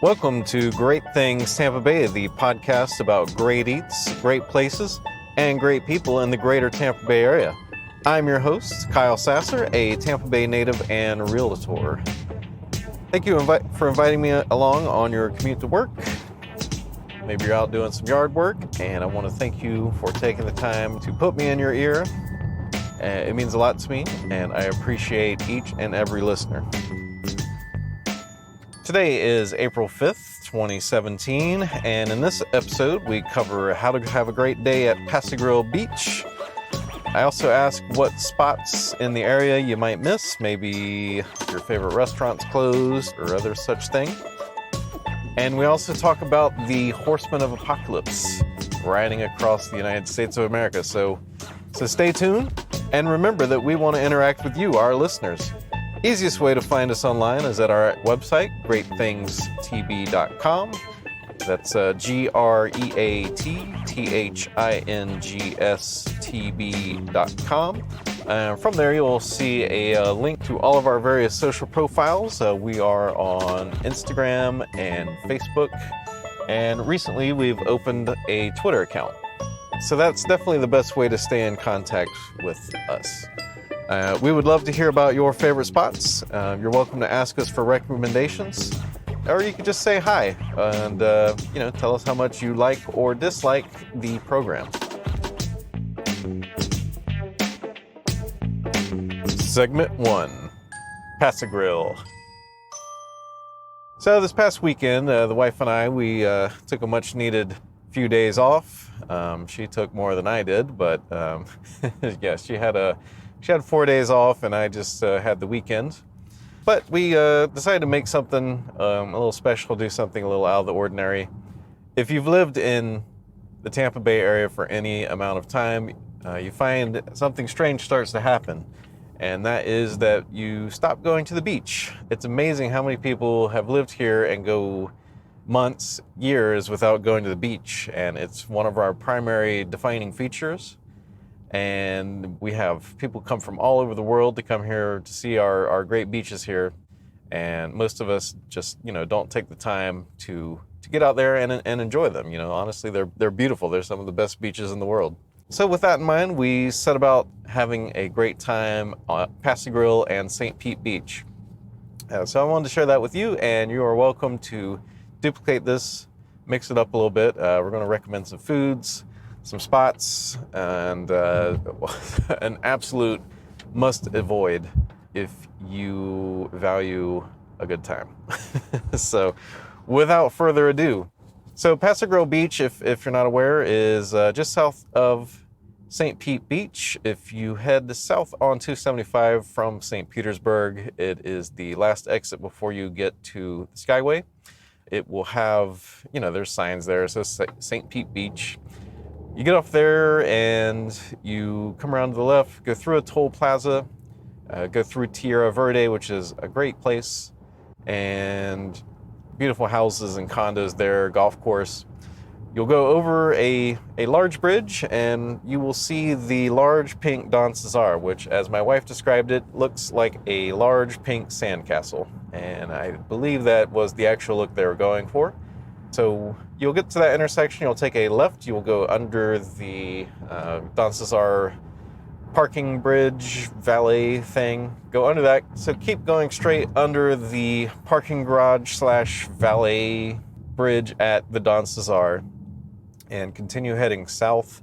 Welcome to Great Things Tampa Bay, the podcast about great eats, great places, and great people in the greater Tampa Bay area. I'm your host, Kyle Sasser, a Tampa Bay native and realtor. Thank you for inviting me along on your commute to work. Maybe you're out doing some yard work, and I want to thank you for taking the time to put me in your ear. It means a lot to me, and I appreciate each and every listener. Today is April 5th, 2017, and in this episode we cover how to have a great day at Passe-A-Grille Beach. I also ask what spots in the area you might miss, maybe your favorite restaurant's closed or other such thing. And we also talk about the Horsemen of Eclipse riding across the United States of America. So stay tuned, and remember that we want to interact with you, our listeners. Easiest way to find us online is at our website, greatthingstb.com. That's greatthingstb.com. From there, you'll see a link to all of our various social profiles. We are on Instagram and Facebook, and recently we've opened a Twitter account. So that's definitely the best way to stay in contact with us. We would love to hear about your favorite spots. You're welcome to ask us for recommendations, or you could just say hi and tell us how much you like or dislike the program. Segment 1, Passe-A-Grille. So this past weekend, the wife and I, we took a much-needed few days off. She took more than I did, but yeah, she had 4 days off, and I just had the weekend. But we decided to make something a little special, do something a little out of the ordinary. If you've lived in the Tampa Bay area for any amount of time, you find something strange starts to happen, and that is that you stop going to the beach. It's amazing how many people have lived here and go months, years without going to the beach, and it's one of our primary defining features. And we have people come from all over the world to come here to see our great beaches here. And most of us just, don't take the time to get out there and enjoy them. Honestly, they're beautiful. They're some of the best beaches in the world. So with that in mind, we set about having a great time at Passe-A-Grille and St. Pete Beach. So I wanted to share that with you, and you are welcome to duplicate this, mix it up a little bit. We're going to recommend some foods, some spots, and an absolute must avoid if you value a good time. So without further ado, so Passe-A-Grille Beach, if you're not aware, is just south of St. Pete Beach. If you head south on 275 from St. Petersburg, it is the last exit before you get to the Skyway. It will have, there's signs there. It says St. Pete Beach. You get off there and you come around to the left, go through a toll plaza, go through Tierra Verde, which is a great place, and beautiful houses and condos there, golf course. You'll go over a large bridge and you will see the large pink Don Cesar, which, as my wife described it, looks like a large pink sandcastle. And I believe that was the actual look they were going for. So you'll get to that intersection, you'll take a left, you'll go under the Don Cesar parking bridge, valet thing, go under that. So keep going straight under the parking garage / valet bridge at the Don Cesar and continue heading south.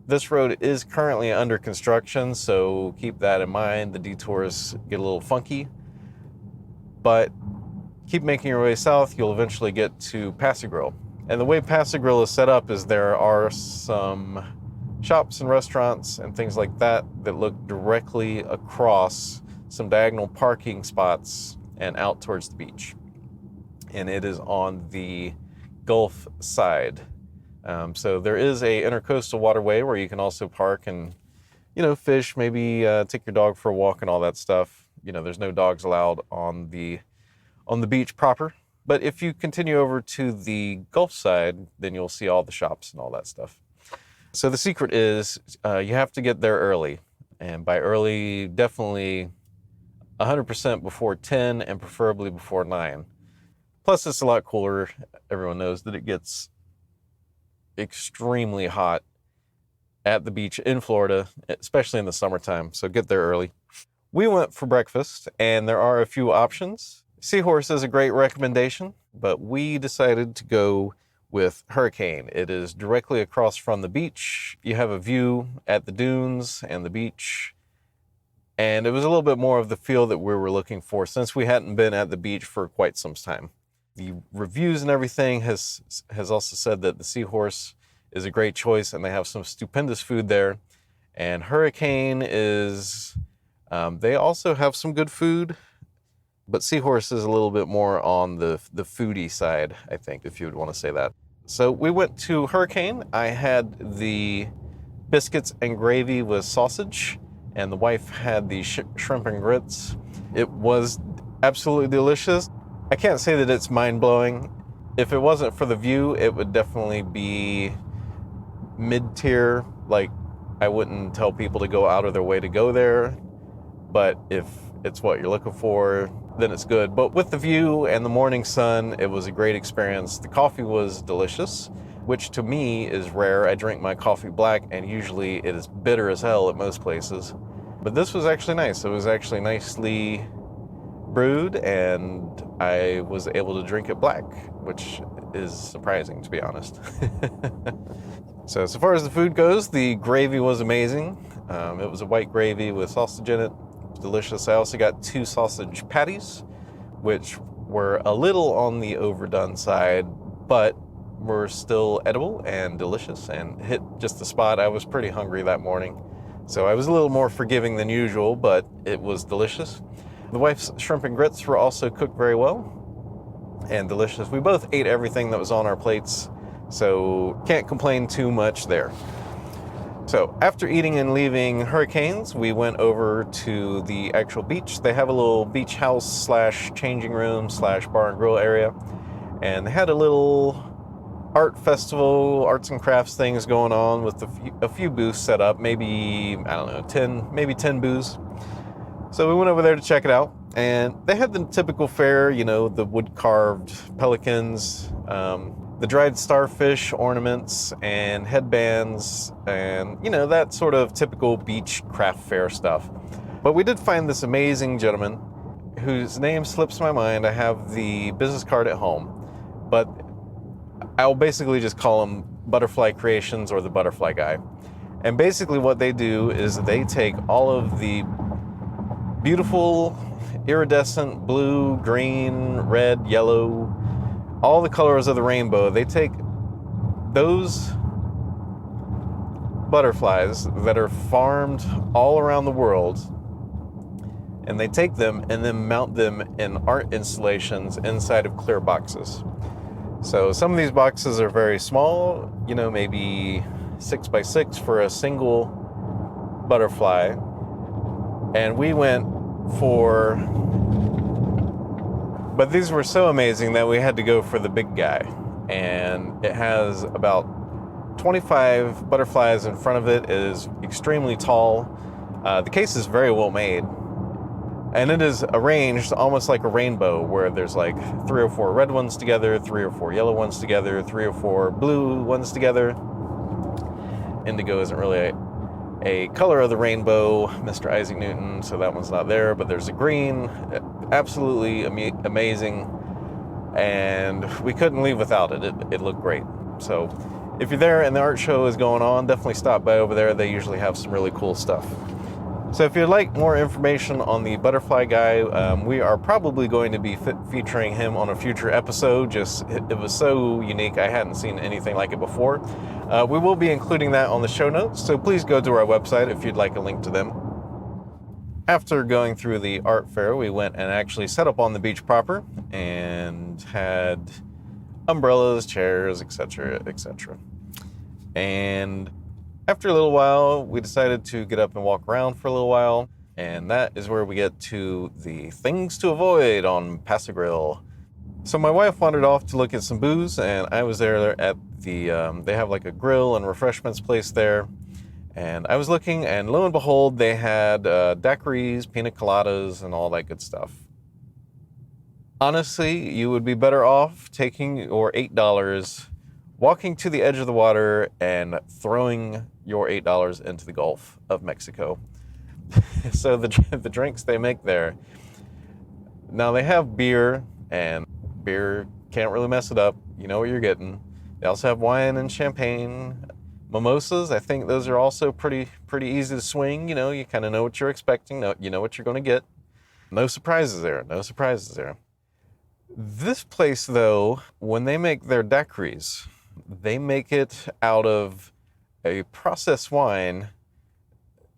This road is currently under construction, so keep that in mind. The detours get a little funky, but keep making your way south, you'll eventually get to Passe-A-Grille. And the way Passe-A-Grille is set up is there are some shops and restaurants and things like that look directly across some diagonal parking spots and out towards the beach. And it is on the Gulf side. So there is a intercoastal waterway where you can also park and, fish, maybe take your dog for a walk and all that stuff. There's no dogs allowed on the beach proper. But if you continue over to the Gulf side, then you'll see all the shops and all that stuff. So the secret is you have to get there early. And by early, definitely 100% before 10 and preferably before 9. Plus, it's a lot cooler. Everyone knows that it gets extremely hot at the beach in Florida, especially in the summertime, so get there early. We went for breakfast, and there are a few options. Seahorse is a great recommendation, but we decided to go with Hurricane. It is directly across from the beach. You have a view at the dunes and the beach, and it was a little bit more of the feel that we were looking for since we hadn't been at the beach for quite some time. The reviews and everything has also said that the Seahorse is a great choice, and they have some stupendous food there. And Hurricane is, they also have some good food, but Seahorse is a little bit more on the foodie side, I think, if you would want to say that. So we went to Hurricane. I had the biscuits and gravy with sausage, and the wife had the shrimp and grits. It was absolutely delicious. I can't say that it's mind-blowing. If it wasn't for the view, it would definitely be mid-tier. Like, I wouldn't tell people to go out of their way to go there, but if it's what you're looking for, then it's good. But with the view and the morning sun, it was a great experience. The coffee was delicious, which to me is rare. I drink my coffee black, and usually it is bitter as hell at most places. But this was actually nice. It was actually nicely brewed, and I was able to drink it black, which is surprising, to be honest. So far as the food goes, the gravy was amazing. It was a white gravy with sausage in it. It was delicious. I also got 2 sausage patties, which were a little on the overdone side, but were still edible and delicious and hit just the spot. I was pretty hungry that morning, so I was a little more forgiving than usual, but it was delicious. The wife's shrimp and grits were also cooked very well and delicious. We both ate everything that was on our plates, so can't complain too much there. So after eating and leaving Hurricanes, we went over to the actual beach. They have a little beach house slash changing room slash bar and grill area, and they had a little art festival, arts and crafts things going on with a few booths set up, maybe, I don't know, 10 booths. So we went over there to check it out, and they had the typical fare, you know, the wood-carved pelicans, the dried starfish ornaments and headbands, and, you know, that sort of typical beach craft fair stuff. But we did find this amazing gentleman whose name slips my mind. I have the business card at home, but I'll basically just call him Butterfly Creations or the Butterfly Guy. And basically what they do is they take all of the beautiful iridescent blue, green, red, yellow, all the colors of the rainbow. They take those butterflies that are farmed all around the world, and they take them and then mount them in art installations inside of clear boxes. So some of these boxes are very small, you know, maybe 6 by 6 for a single butterfly. And we went for, but these were so amazing that we had to go for the big guy. And it has about 25 butterflies in front of it. It is extremely tall. The case is very well made. And it is arranged almost like a rainbow, where there's like 3 or 4 red ones together, 3 or 4 yellow ones together, 3 or 4 blue ones together. Indigo isn't really a color of the rainbow, Mr. Isaac Newton, so that one's not there, but there's a green, absolutely amazing, and we couldn't leave without it. It looked great. So if you're there and the art show is going on, definitely stop by over there. They usually have some really cool stuff. So if you'd like more information on the Butterfly Guy, we are probably going to be featuring him on a future episode. It was so unique. I hadn't seen anything like it before. We will be including that on the show notes, so please go to our website if you'd like a link to them. After going through the art fair, we went and actually set up on the beach proper and had umbrellas, chairs, etc., etc. And after a little while, we decided to get up and walk around for a little while, and that is where we get to the things to avoid on Passe-A-Grille. So my wife wandered off to look at some booze, and I was there at the, they have like a grill and refreshments place there, and I was looking, and lo and behold, they had daiquiris, pina coladas, and all that good stuff. Honestly, you would be better off taking your $8, walking to the edge of the water, and throwing your $8 into the Gulf of Mexico. So the drinks they make there, now they have beer, and beer can't really mess it up. You know what you're getting. They also have wine and champagne. Mimosas, I think those are also pretty easy to swing. You know, you kind of know what you're expecting. You know what you're going to get. No surprises there. No surprises there. This place, though, when they make their daiquiris, they make it out of a processed wine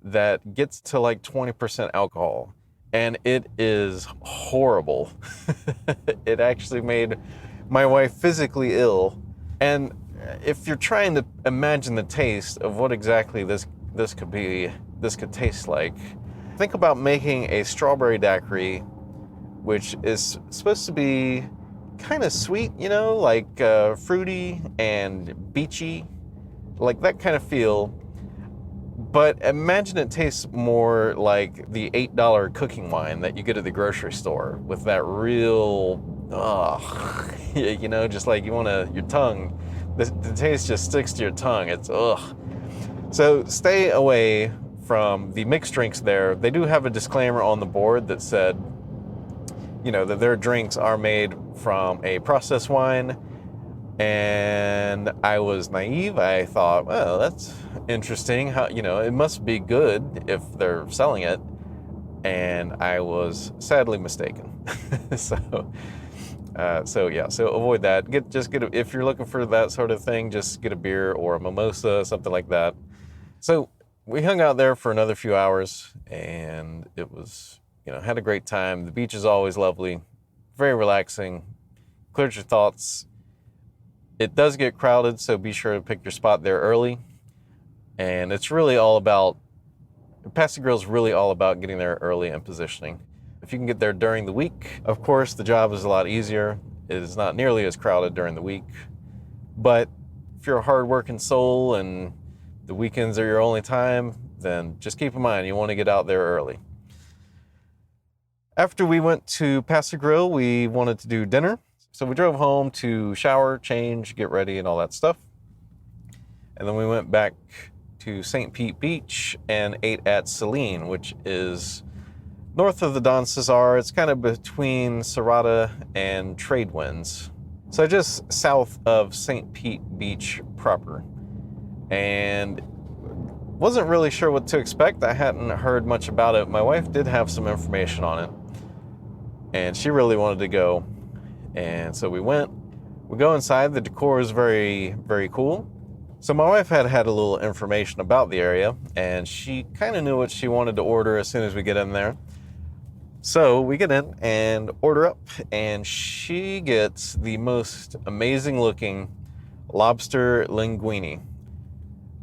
that gets to like 20% alcohol. And it is horrible. It actually made my wife physically ill. And if you're trying to imagine the taste of what exactly this could taste like, think about making a strawberry daiquiri, which is supposed to be kind of sweet, you know, like fruity and beachy, like that kind of feel. But imagine it tastes more like the $8 cooking wine that you get at the grocery store, with that real, you know, just like your tongue, the taste just sticks to your tongue. It's ugh. So stay away from the mixed drinks there. They do have a disclaimer on the board that said, you know, that their drinks are made from a processed wine. And I was naive. I thought, well, that's interesting. How, you know, it must be good if they're selling it. And I was sadly mistaken. So avoid that. If you're looking for that sort of thing, just get a beer or a mimosa, something like that. So we hung out there for another few hours, and it was, you know, had a great time. The beach is always lovely, very relaxing, clears your thoughts. It does get crowded, so be sure to pick your spot there early. And it's really all about, Passe-A-Grille is really all about getting there early and positioning. If you can get there during the week, of course, the job is a lot easier. It is not nearly as crowded during the week. But if you're a hard-working soul and the weekends are your only time, then just keep in mind you want to get out there early. After we went to Passe-A-Grille, we wanted to do dinner. So we drove home to shower, change, get ready, and all that stuff. And then we went back to St. Pete Beach and ate at Selene, which is north of the Don Cesar. It's kind of between Serrata and Tradewinds. So just south of St. Pete Beach proper. And wasn't really sure what to expect. I hadn't heard much about it. My wife did have some information on it, and she really wanted to go. And so we went. We go inside. The decor is very, very cool. So my wife had a little information about the area, and she kind of knew what she wanted to order as soon as we get in there. So we get in and order up, and she gets the most amazing looking lobster linguine.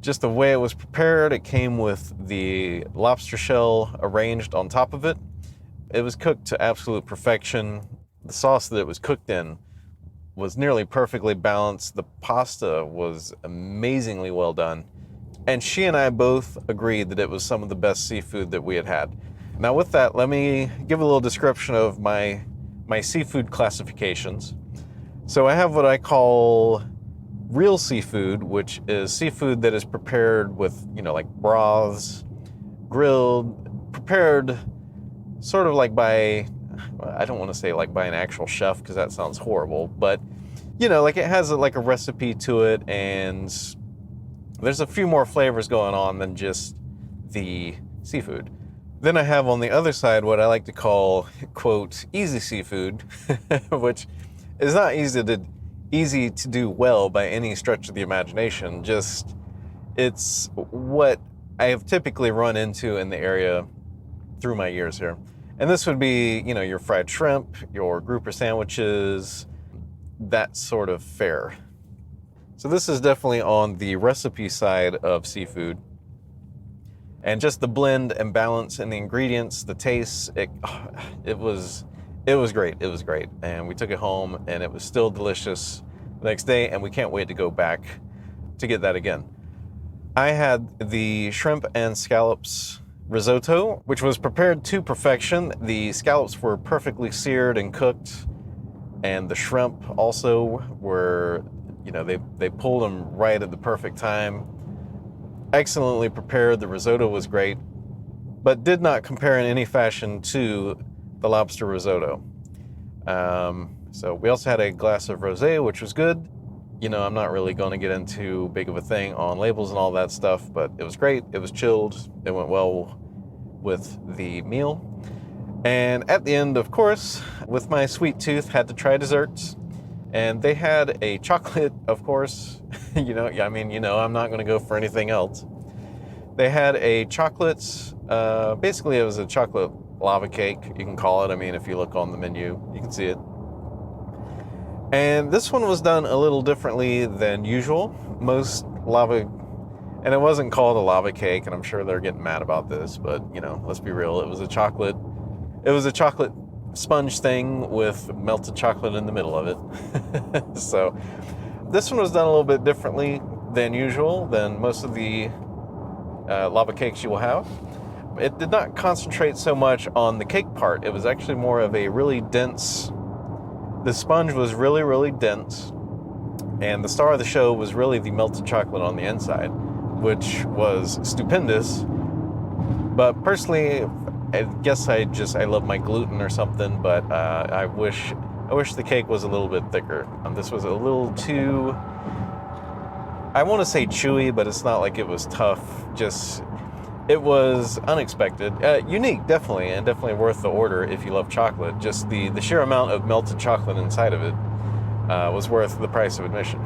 Just the way it was prepared, it came with the lobster shell arranged on top of it. It was cooked to absolute perfection. The sauce that it was cooked in was nearly perfectly balanced. The pasta was amazingly well done. And she and I both agreed that it was some of the best seafood that we had had. Now with that, let me give a little description of my seafood classifications. So I have what I call real seafood, which is seafood that is prepared with, you know, like broths, grilled, prepared sort of like by, I don't want to say like by an actual chef because that sounds horrible, but you know, like it has like a recipe to it, and there's a few more flavors going on than just the seafood. Then I have on the other side what I like to call, quote, easy seafood, which is not easy to do well by any stretch of the imagination. Just, it's what I have typically run into in the area through my years here. And this would be, you know, your fried shrimp, your grouper sandwiches, that sort of fare. So this is definitely on the recipe side of seafood. And just the blend and balance in the ingredients, the taste, it was great. It was great. And we took it home, and it was still delicious the next day, and we can't wait to go back to get that again. I had the shrimp and scallops risotto, which was prepared to perfection. The scallops were perfectly seared and cooked, And the shrimp also were, they pulled them right at the perfect time. Excellently prepared. The risotto was great, but did not compare in any fashion to the lobster risotto. So we also had a glass of rosé, which was good. I'm not really going to get into big of a thing on labels and all that stuff, but it was great. It was chilled. It went well with the meal. And at the end, of course, with my sweet tooth, had to try desserts. And they had a chocolate, of course. I'm not going to go for anything else. They had a chocolate, basically it was a chocolate lava cake, you can call it. If you look on the menu, you can see it. And this one was done a little differently than usual. Most lava, and it wasn't called a lava cake, and I'm sure they're getting mad about this, but let's be real, it was a chocolate sponge thing with melted chocolate in the middle of it. So this one was done a little bit differently than usual, than most of the lava cakes you will have. It did not concentrate so much on the cake part. It was actually more of a really dense, the sponge was really, really dense, and the star of the show was really the melted chocolate on the inside, which was stupendous. But personally, I guess I love my gluten or something, but I wish the cake was a little bit thicker. This was a little too, I want to say chewy, but it's not like it was tough. It was unexpected. Unique, definitely, and definitely worth the order if you love chocolate. Just the sheer amount of melted chocolate inside of it was worth the price of admission.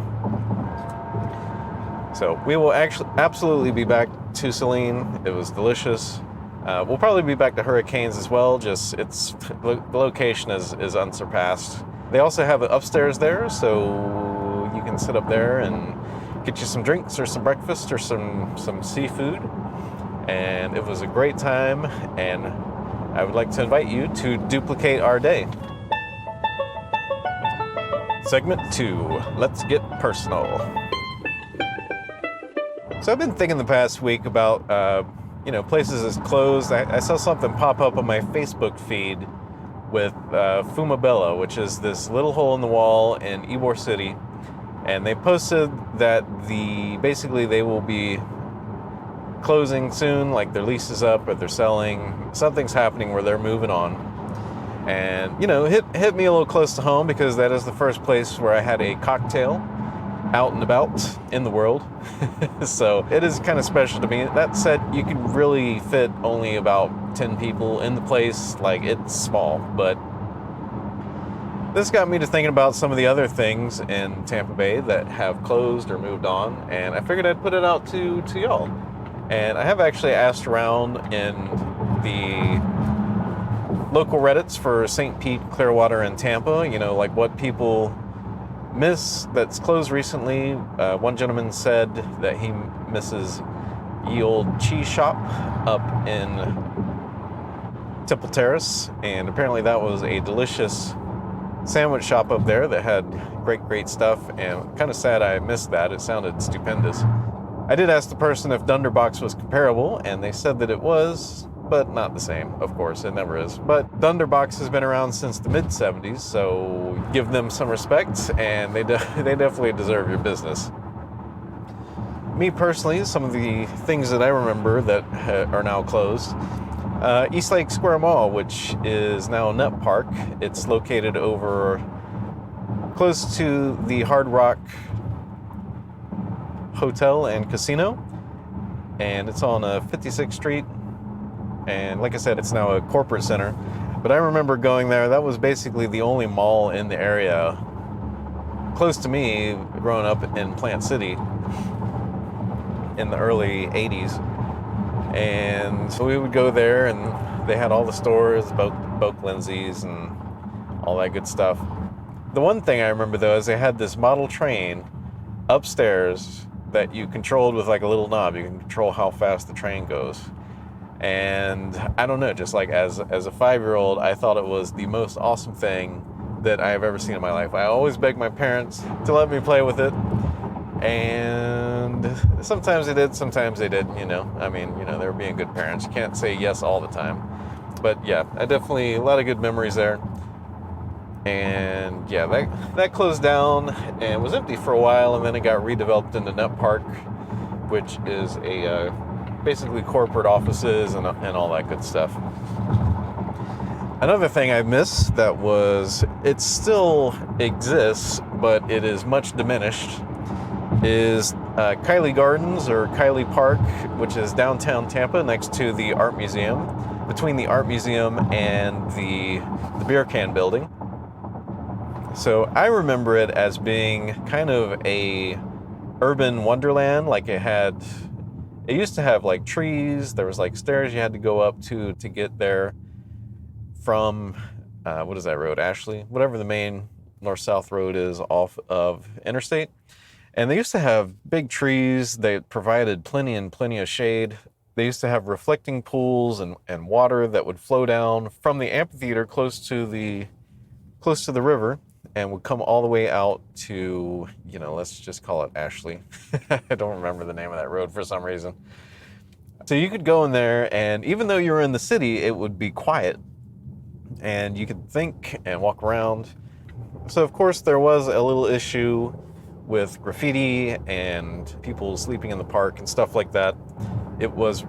So we will absolutely be back to Selene. It was delicious. We'll probably be back to Hurricanes as well. The location is unsurpassed. They also have it upstairs there, so you can sit up there and get you some drinks or some breakfast or some seafood. And it was a great time, and I would like to invite you to duplicate our day. Segment 2, let's get personal. So I've been thinking the past week about places that's closed. I saw something pop up on my Facebook feed with Fumabella, which is this little hole in the wall in Ybor City, and they posted that basically they will be closing soon, like their lease is up or they're selling. Something's happening where they're moving on. And, hit me a little close to home because that is the first place where I had a cocktail out and about in the world. So it is kind of special to me. That said, you can really fit only about 10 people in the place. Like, it's small, but this got me to thinking about some of the other things in Tampa Bay that have closed or moved on, and I figured I'd put it out to y'all. And I have actually asked around in the local Reddits for St. Pete, Clearwater, and Tampa, like what people miss that's closed recently. One gentleman said that he misses Ye Olde Cheese Shop up in Temple Terrace, and apparently that was a delicious sandwich shop up there that had great stuff, and kind of sad I missed that. It sounded stupendous. I did ask the person if Dunderbox was comparable, and they said that it was, but not the same, of course, it never is. But Dunderbox has been around since the mid-'70s, so give them some respect, and they definitely deserve your business. Me personally, some of the things that I remember that are now closed. East Lake Square Mall, which is now Net Park. It's located over close to the Hard Rock Hotel and Casino, and it's on 56th Street, and like I said, it's now a corporate center. But I remember going there. That was basically the only mall in the area close to me growing up in Plant City in the early 80s. And so we would go there, and they had all the stores, Boak Lindsay's and all that good stuff. The one thing I remember though is they had this model train upstairs that you controlled with like a little knob. You can control how fast the train goes. And I don't know, just like as a 5-year-old, I thought it was the most awesome thing that I have ever seen in my life. I always begged my parents to let me play with it. And sometimes they did, sometimes they didn't, they were being good parents. You can't say yes all the time. But yeah, a lot of good memories there. And yeah, that closed down and was empty for a while, and then it got redeveloped into Nut Park, which is a basically corporate offices and all that good stuff. Another thing I missed it still exists, but it is much diminished, is Kylie Gardens, or Kylie Park, which is downtown Tampa next to the Art Museum, between the Art Museum and the beer can building. So I remember it as being kind of a urban wonderland. Like it used to have like trees, there was like stairs you had to go up to get there from, what is that road, Ashley? Whatever the main north-south road is off of Interstate. And they used to have big trees. They provided plenty of shade. They used to have reflecting pools and water that would flow down from the amphitheater close to the river and would come all the way out to, let's just call it Ashley. I don't remember the name of that road for some reason. So you could go in there, and even though you were in the city, it would be quiet and you could think and walk around. So of course there was a little issue with graffiti and people sleeping in the park and stuff like that. It was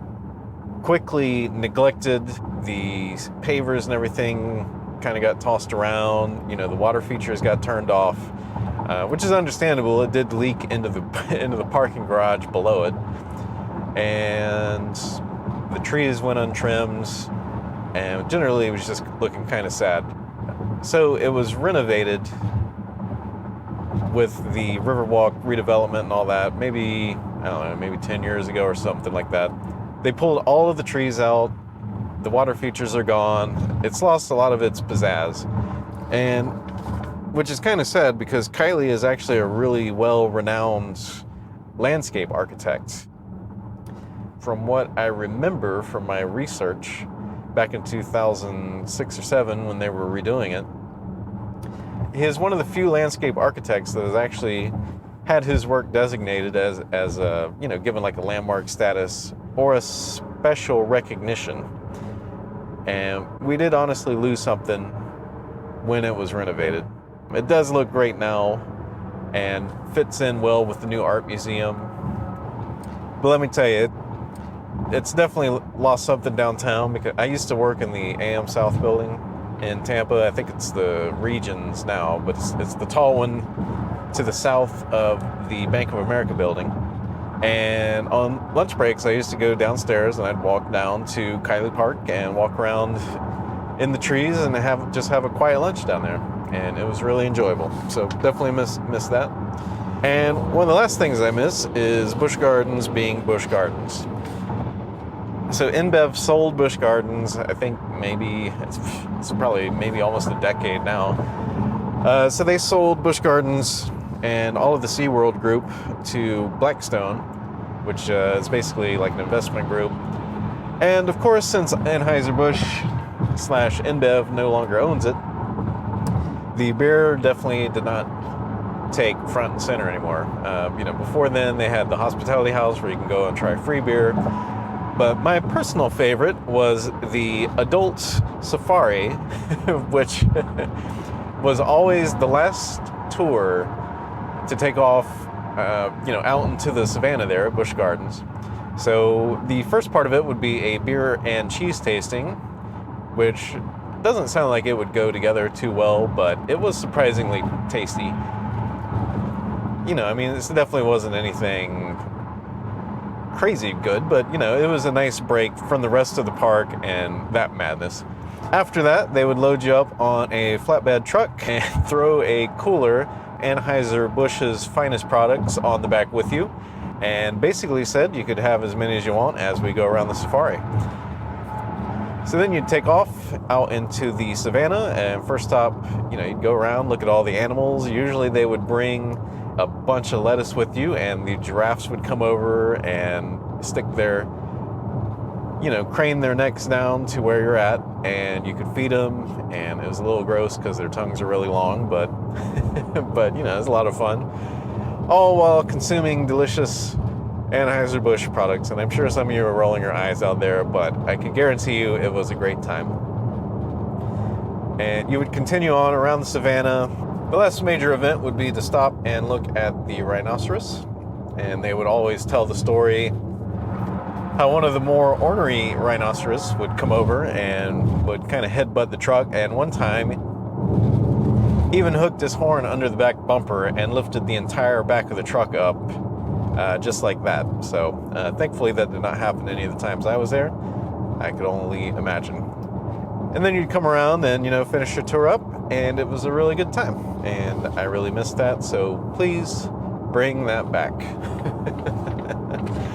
quickly neglected. The pavers and everything kind of got tossed around. The water features got turned off, which is understandable. It did leak into the parking garage below it, and the trees went untrimmed, and generally it was just looking kind of sad. So it was renovated with the Riverwalk redevelopment and all that, maybe 10 years ago or something like that. They pulled all of the trees out. The water features are gone. It's lost a lot of its pizzazz. And which is kind of sad, because Kylie is actually a really well-renowned landscape architect. From what I remember from my research back in 2006 or 7 when they were redoing it, he is one of the few landscape architects that has actually had his work designated as given like a landmark status or a special recognition. And we did honestly lose something when it was renovated. It does look great now and fits in well with the new art museum. But let me tell you, it's definitely lost something downtown, because I used to work in the AM South building in Tampa. I think it's the Regions now, but it's the tall one to the south of the Bank of America building. And on lunch breaks, I used to go downstairs and I'd walk down to Kylie Park and walk around in the trees and have a quiet lunch down there. And it was really enjoyable. So definitely miss that. And one of the last things I miss is Busch Gardens being Busch Gardens. So InBev sold Busch Gardens, I think it's probably almost a decade now. So they sold Busch Gardens and all of the SeaWorld group to Blackstone, which is basically like an investment group. And of course, since Anheuser-Busch / InBev no longer owns it, the beer definitely did not take front and center anymore. Before then they had the hospitality house where you can go and try free beer. But my personal favorite was the adult safari, which was always the last tour to take off, out into the savannah there at Busch Gardens. So the first part of it would be a beer and cheese tasting, which doesn't sound like it would go together too well, but it was surprisingly tasty. This definitely wasn't anything crazy good, but it was a nice break from the rest of the park and that madness. After that, they would load you up on a flatbed truck and throw a cooler, Anheuser-Busch's finest products, on the back with you, and basically said you could have as many as you want as we go around the safari. So then you'd take off out into the savannah, and first stop, you'd go around, look at all the animals. Usually they would bring a bunch of lettuce with you, and the giraffes would come over and stick their, crane their necks down to where you're at, and you could feed them. And it was a little gross because their tongues are really long, but but it was a lot of fun, all while consuming delicious Anheuser-Busch products. And I'm sure some of you are rolling your eyes out there, but I can guarantee you it was a great time. And you would continue on around the savannah. The last major event would be to stop and look at the rhinoceros. And they would always tell the story how one of the more ornery rhinoceros would come over and would kind of headbutt the truck. And one time, even hooked his horn under the back bumper and lifted the entire back of the truck up, just like that. So thankfully that did not happen any of the times I was there. I could only imagine. And then you'd come around and, finish your tour up, and it was a really good time. And I really missed that, so please bring that back.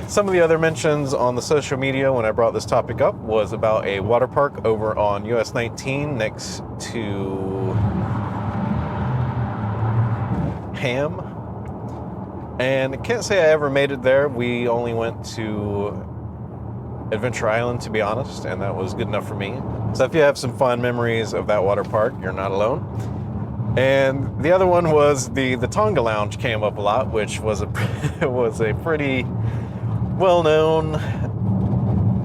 Some of the other mentions on the social media when I brought this topic up was about a water park over on US 19 next to Ham. And I can't say I ever made it there. We only went to Adventure Island, to be honest, and that was good enough for me. So if you have some fond memories of that water park, you're not alone. And the other one was the Tonga Lounge came up a lot, which was a pretty well-known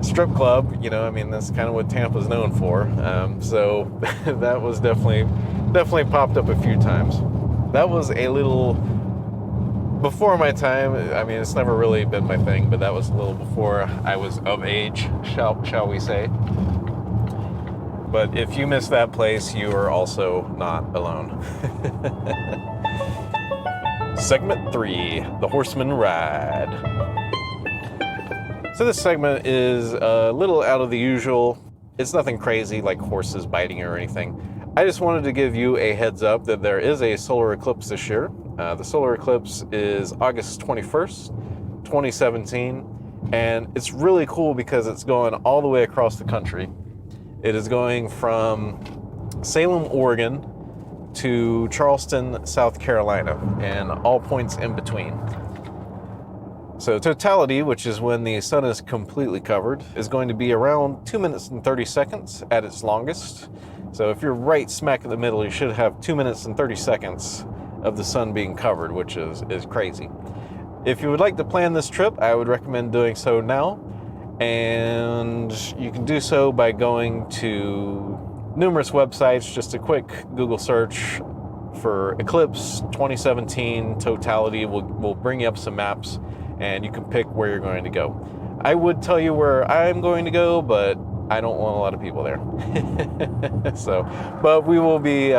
strip club. That's kind of what Tampa's known for. So that was definitely popped up a few times. That was a little before my time. It's never really been my thing, but that was a little before I was of age, shall we say. But if you miss that place, you are also not alone. Segment 3, the Horseman Ride. So this segment is a little out of the usual. It's nothing crazy like horses biting or anything. I just wanted to give you a heads up that there is a solar eclipse this year. The solar eclipse is August 21st, 2017, and it's really cool because it's going all the way across the country. It is going from Salem, Oregon to Charleston, South Carolina, and all points in between. So totality, which is when the sun is completely covered, is going to be around 2 minutes and 30 seconds at its longest. So if you're right smack in the middle, you should have 2 minutes and 30 seconds of the sun being covered, which is crazy. If you would like to plan this trip, I would recommend doing so now. And you can do so by going to numerous websites. Just a quick Google search for Eclipse 2017 totality will bring you up some maps, and you can pick where you're going to go. I would tell you where I'm going to go, but I don't want a lot of people there. But we will be,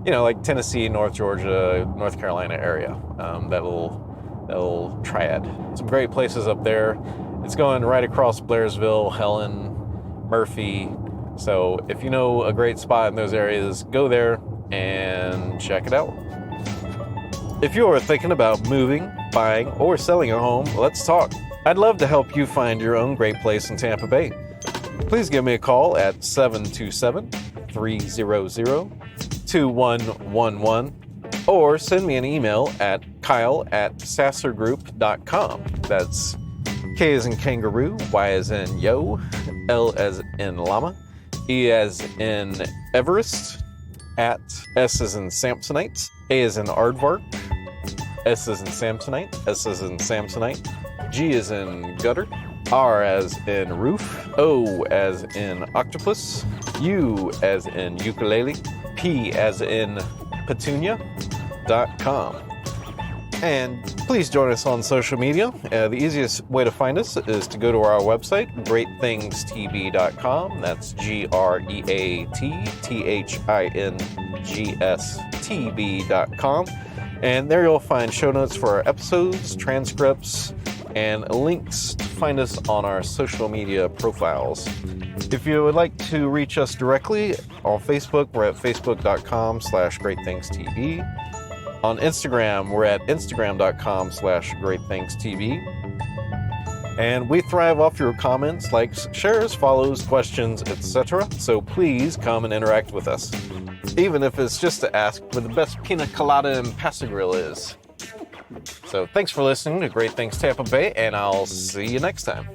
like Tennessee, North Georgia, North Carolina area. That little triad. Some great places up there. It's going right across Blairsville, Helen, Murphy. So if you know a great spot in those areas, go there and check it out. If you are thinking about moving, buying, or selling a home, let's talk. I'd love to help you find your own great place in Tampa Bay. Please give me a call at 727-300-2111 or send me an email at kyle@sassergroup.com. That's K as in kangaroo, Y as in yo, L as in llama, E as in Everest, at S as in Samsonite, A as in aardvark, S as in Samsonite, S as in Samsonite, G as in gutter, R as in roof, O as in octopus, U as in ukulele, P as in petunia.com. And please join us on social media. The easiest way to find us is to go to our website, greatthingstb.com. That's greatthingstb.com. And there you'll find show notes for our episodes, transcripts, and links to find us on our social media profiles. If you would like to reach us directly on Facebook, we're at facebook.com/greatthingstb. On Instagram, we're at instagram.com/greatthingstb. And we thrive off your comments, likes, shares, follows, questions, etc. So please come and interact with us. Even if it's just to ask where the best pina colada and Passe-A-Grille is. So thanks for listening to Great Things Tampa Bay, and I'll see you next time.